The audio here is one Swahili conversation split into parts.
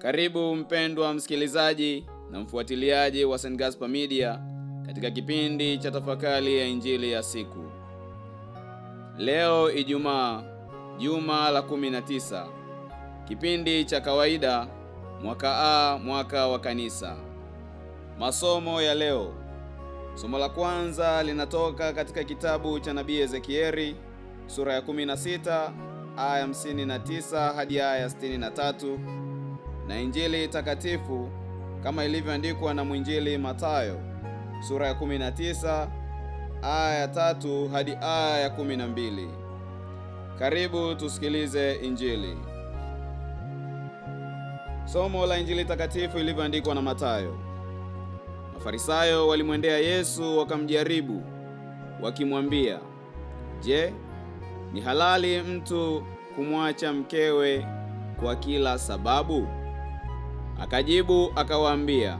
Karibu mpendwa msikilizaji na mfuatiliaji wa St. Gaspar Media katika kipindi cha tafakari ya Injili ya siku. Leo Ijumaa, juma la 19, kipindi cha kawaida, mwaka A, mwaka wa kanisa. Masomo ya leo. Somo la kwanza linatoka katika kitabu cha nabii Ezekieli, sura ya 16, aya 59 hadi aya 63, na Injili takatifu kama ilivyoandikwa na mwinjili Mathayo, sura ya 19, aya ya 3 hadi aya ya 12. Karibu tusikilize Injili. Somo la Injili takatifu ilivyoandikwa na Mathayo. Mafarisayo walimwendea Yesu wakamjaribu, wakimwambia, "Je, ni halali mtu kumwacha mkewe kwa kila sababu?" Akajibu akawaambia,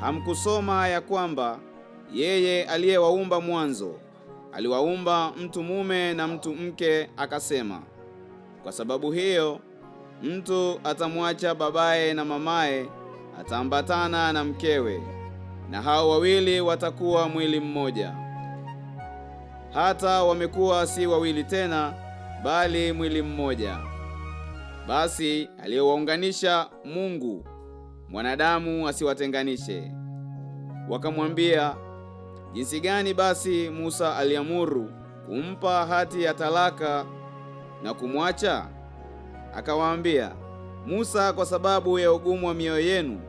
"Hamkusoma ya kwamba yeye aliyewaumba mwanzo aliwaumba mtu mume na mtu mke, akasema, kwa sababu hiyo mtu atamwacha babaye na mamaye, ataambatana na mkewe, na hao wawili watakuwa mwili mmoja. Hata wamekuwa si wawili tena, bali mwili mmoja. Basi aliyewaunganisha Mungu, mwanadamu asiwatenganishe." Wakamwambia, "Jinsi gani basi Musa aliamuru kumpa hati ya talaka na kumwacha?" Akawaambia, "Musa kwa sababu ya ugumu wa mioyo yenu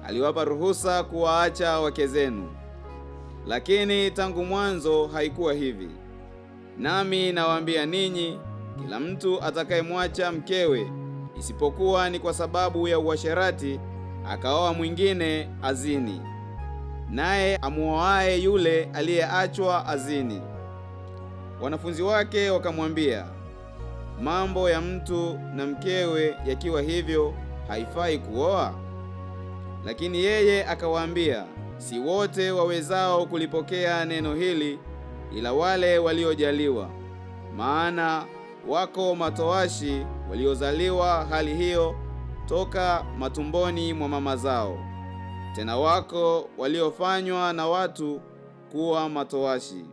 aliwapa ruhusa kuwaacha wake zenu, lakini tangu mwanzo haikuwa hivi. Nami nawaambia ninyi, kila mtu atakayemwacha mkewe, isipokuwa ni kwa sababu ya uasherati, akaoa mwingine, azini. Naye amuoaye yule aliyeachwa azini." Wanafunzi wake wakamwambia, "Mambo ya mtu na mkewe yakiwa hivyo, haifai kuoa?" Lakini yeye akawaambia, "Si wote wawezao kulipokea neno hili, ila wale waliojaliwa. Maana wako matowashi waliozaliwa hali hiyo toka matumboni mwa mama zao. Tena wako waliofanywa na watu kuwa matowashi.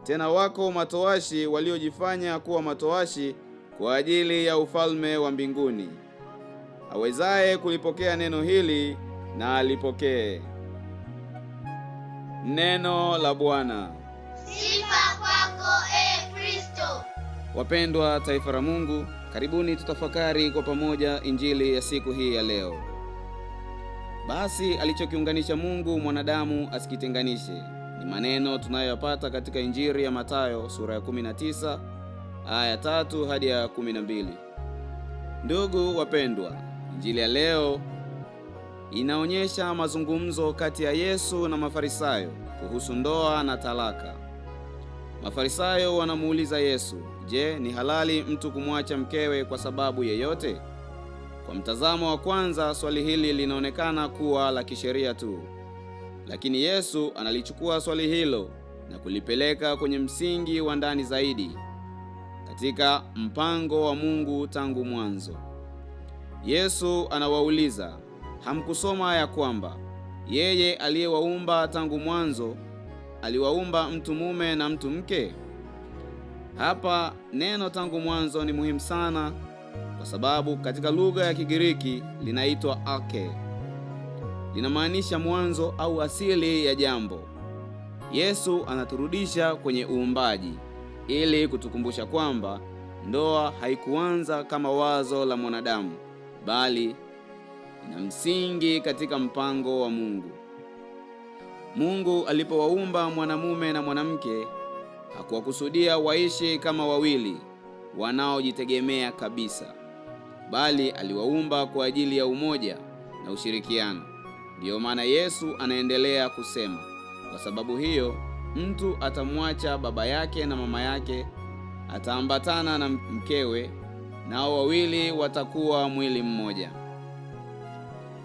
Tena wako matowashi waliojifanya kuwa matowashi kwa ajili ya ufalme wa mbinguni. Awezaye kulipokea neno hili na alipokee." Neno la Bwana. Sifa kwako Kristo. Wapendwa taifa la Mungu, karibuni tutafakari kwa pamoja Injili ya siku hii ya leo. Basi alichokiunganisha Mungu mwanadamu asikitenganishe, ni maneno tunayoyapata katika Injili ya Mathayo sura ya 19 aya 3 hadi ya 12. Ndugu wapendwa, Injili ya leo inaonyesha mazungumzo kati ya Yesu na Mafarisayo kuhusu ndoa na talaka. Mafarisayo wanamuuliza Yesu, "Je, ni halali mtu kumwacha mkewe kwa sababu yeyote?" Kwa mtazamo wa kwanza, swali hili linaonekana kuwa la kisheria tu. Lakini Yesu analichukua swali hilo na kulipeleka kwenye msingi wa ndani zaidi, katika mpango wa Mungu tangu mwanzo. Yesu anawauliza, "Hamkusoma ya kwamba yeye aliyewaumba tangu mwanzo aliwaumba mtu mume na mtu mke?" Hapa neno tangu mwanzo ni muhimu sana, kwa sababu katika lugha ya Kigiriki linaitwa arche. Linamaanisha mwanzo au asili ya jambo. Yesu anaturudisha kwenye uumbaji ili kutukumbusha kwamba ndoa haikuanza kama wazo la mwanadamu, bali ina msingi katika mpango wa Mungu. Mungu alipowaumba mwanamume na mwanamke, hakuwakusudia waishi kama wawili wanaojitegemea kabisa, bali aliwaumba kwa ajili ya umoja na ushirikiano. Ndiyo maana Yesu anaendelea kusema, "Kwa sababu hiyo mtu atamwacha baba yake na mama yake, ataambatana na mkewe, nao wawili watakuwa mwili mmoja."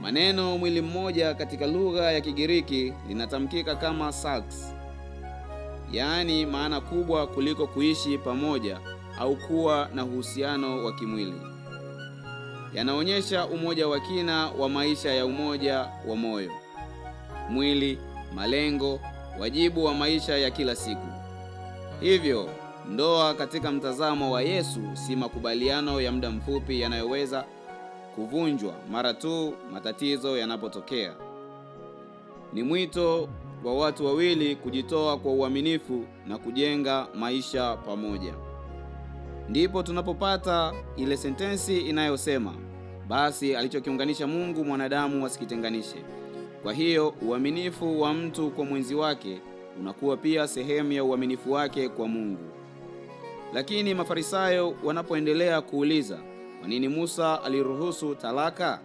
Maneno mwili mmoja katika lugha ya Kigiriki linatamkika kama sarx, yaani maana kubwa kuliko kuishi pamoja au kuwa na uhusiano wa kimwili. yanaonyesha umoja wa kina wa maisha ya umoja wa moyo, mwili, malengo, wajibu wa maisha ya kila siku. Hivyo, ndoa katika mtazamo wa Yesu si makubaliano ya muda mfupi yanayoweza kuvunjwa mara tu matatizo yanapotokea. Ni mwito wa watu wawili kujitoa kwa uaminifu na kujenga maisha pamoja. Ndipo tunapopata ile sentensi inayosema, basi alichokiunganisha Mungu mwanadamu asikitenganishe. Kwa hiyo uaminifu wa mtu kwa mwenzi wake unakuwa pia sehemu ya uaminifu wake kwa Mungu. Lakini Mafarisayo wanapoendelea kuuliza, kwa nini Musa aliruhusu talaka?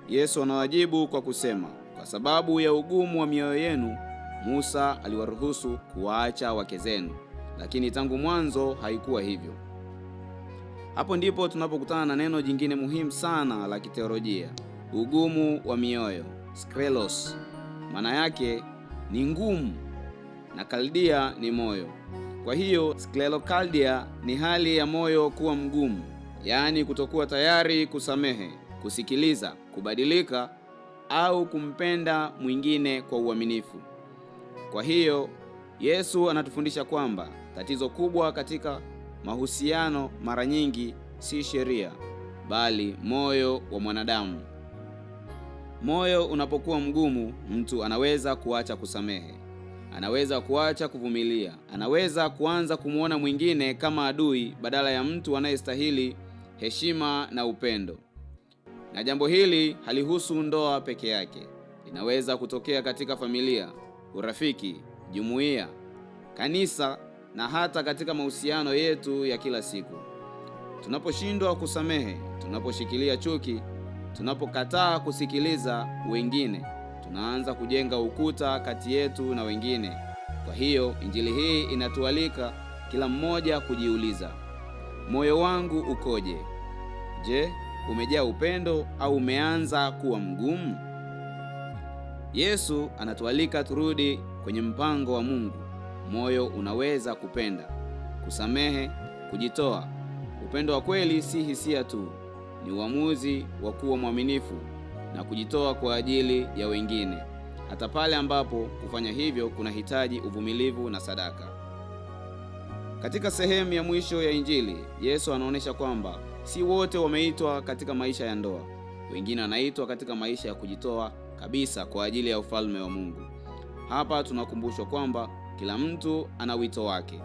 Yesu anawajibu kwa kusema, kwa sababu ya ugumu wa mioyo yenu, Musa aliwaruhusu kuwaacha wake zenu, lakini tangu mwanzo haikuwa hivyo. Hapo ndipo tunapokutana na neno jingine muhimu sana la kiteolojia, ugumu wa mioyo, skleros. Maana yake ni ngumu na kaldia ni moyo. Kwa hiyo sklerokaldia ni hali ya moyo kuwa mgumu, yaani kutokuwa tayari kusamehe, kusikiliza, kubadilika au kumpenda mwingine kwa uaminifu. Kwa hiyo Yesu anatufundisha kwamba tatizo kubwa katika mahusiano mara nyingi si sheria, bali moyo wa mwanadamu. Moyo unapokuwa mgumu, mtu anaweza kuacha kusamehe, anaweza kuacha kuvumilia, anaweza kuanza kumuona mwingine kama adui badala ya mtu anayestahili heshima na upendo. Na jambo hili halihusu ndoa peke yake. Inaweza kutokea katika familia, urafiki, jumuiya, kanisa na hata katika mahusiano yetu ya kila siku. Tunaposhindwa kusamehe, tunaposhikilia chuki, tunapokataa kusikiliza wengine, tunaanza kujenga ukuta kati yetu na wengine. Kwa hiyo injili hii inatualika kila mmoja kujiuliza, moyo wangu ukoje? Je, umejaa upendo au umeanza kuwa mgumu? Yesu anatualika turudi kwenye mpango wa Mungu. Moyo unaweza kupenda, kusamehe, kujitoa. Upendo wa kweli si hisia tu, ni uamuzi wa kuwa mwaminifu na kujitoa kwa ajili ya wengine, hata pale ambapo kufanya hivyo kunahitaji uvumilivu na sadaka. Katika sehemu ya mwisho ya Injili, Yesu anaonyesha kwamba si wote wameitwa katika maisha ya ndoa. Wengine wanaitwa katika maisha ya kujitoa kabisa kwa ajili ya ufalme wa Mungu. Hapa tunakumbushwa kwamba kila mtu ana wito wake.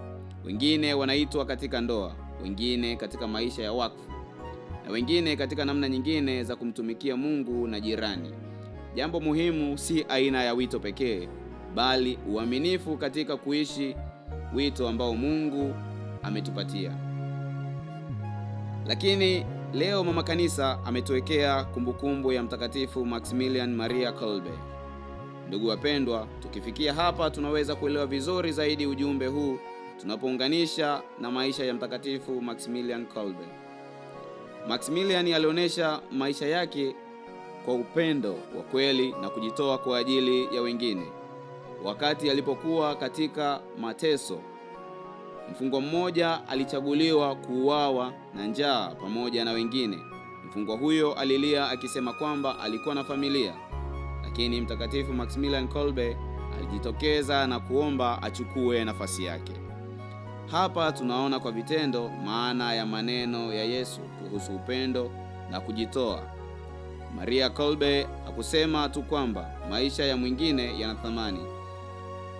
Wengine wanaitwa katika ndoa, wengine katika maisha ya wakfu, na wengine katika namna nyingine za kumtumikia Mungu na jirani. Jambo muhimu si aina ya wito pekee, bali uaminifu katika kuishi wito ambao Mungu ametupatia. Lakini leo mama kanisa ametuwekea kumbukumbu ya Mtakatifu Maximilian Maria Kolbe. Ndugu wapendwa, tukifikia hapa tunaweza kuelewa vizuri zaidi ujumbe huu tunapounganisha na maisha ya Mtakatifu Maximilian Kolbe. Maximilian alionyesha maisha yake kwa upendo wa kweli na kujitoa kwa ajili ya wengine. Wakati alipokuwa katika mateso, mfungwa mmoja alichaguliwa kuuawa na njaa pamoja na wengine. Mfungwa huyo alilia akisema kwamba alikuwa na familia, lakini Mtakatifu Maximilian Kolbe alijitokeza na kuomba achukue nafasi yake. Hapa tunaona kwa vitendo maana ya maneno ya Yesu kuhusu upendo na kujitoa. Maria Kolbe hakusema tu kwamba maisha ya mwingine yana thamani.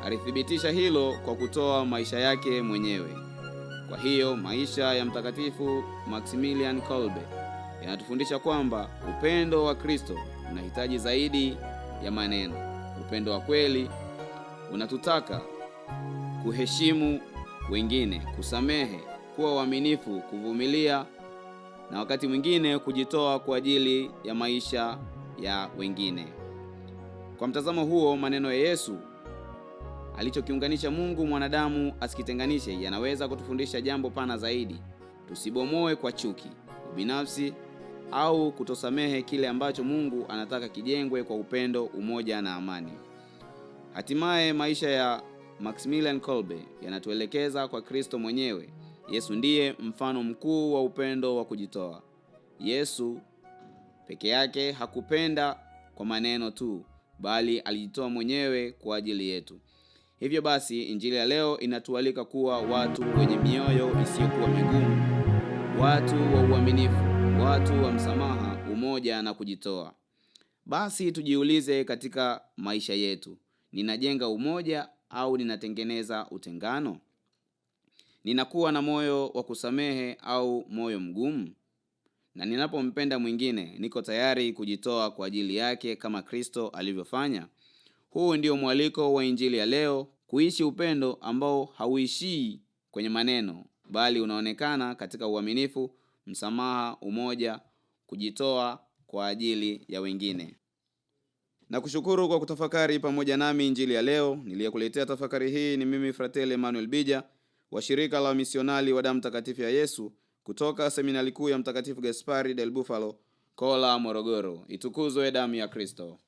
Alithibitisha hilo kwa kutoa maisha yake mwenyewe. Kwa hiyo maisha ya Mtakatifu Maximilian Kolbe yanatufundisha kwamba upendo wa Kristo unahitaji zaidi ya maneno. Upendo wa kweli unatutaka kuheshimu wengine, kusamehe, kuwa waaminifu, kuvumilia na wakati mwingine kujitoa kwa ajili ya maisha ya wengine. Kwa mtazamo huo, maneno ya Yesu alichokiunganisha Mungu mwanadamu asikitenganishe yanaweza kutufundisha jambo pana zaidi. Tusibomoe kwa chuki, ubinafsi au kutosamehe kile ambacho Mungu anataka kijengwe kwa upendo, umoja na amani. Hatimaye maisha ya Maximilian Kolbe yanatuelekeza kwa Kristo mwenyewe. Yesu ndiye mfano mkuu wa upendo wa kujitoa. Yesu Peke yake hakupenda kwa maneno tu, bali alijitoa mwenyewe kwa ajili yetu. Hivyo basi, injili ya leo inatualika kuwa watu wenye mioyo isiyokuwa migumu, watu wa uaminifu, watu wa msamaha, umoja na kujitoa. Basi tujiulize katika maisha yetu, ninajenga umoja au ninatengeneza utengano? Ninakuwa na moyo wa kusamehe au moyo mgumu? Na ninapompenda mwingine, niko tayari kujitoa kwa ajili yake kama Kristo alivyofanya? Huu ndio mwaliko wa injili ya leo, kuishi upendo ambao hauishii kwenye maneno, bali unaonekana katika uaminifu, msamaha, umoja, kujitoa kwa ajili ya wengine. Na kushukuru kwa kutafakari pamoja nami injili ya leo. Niliyekuletea tafakari hii ni mimi Fratelli Emmanuel Bija wa shirika la misionari wa damu takatifu ya Yesu kutoka seminari kuu ya Mtakatifu Gaspari del Bufalo, Kola, Morogoro. Itukuzwe damu ya Kristo!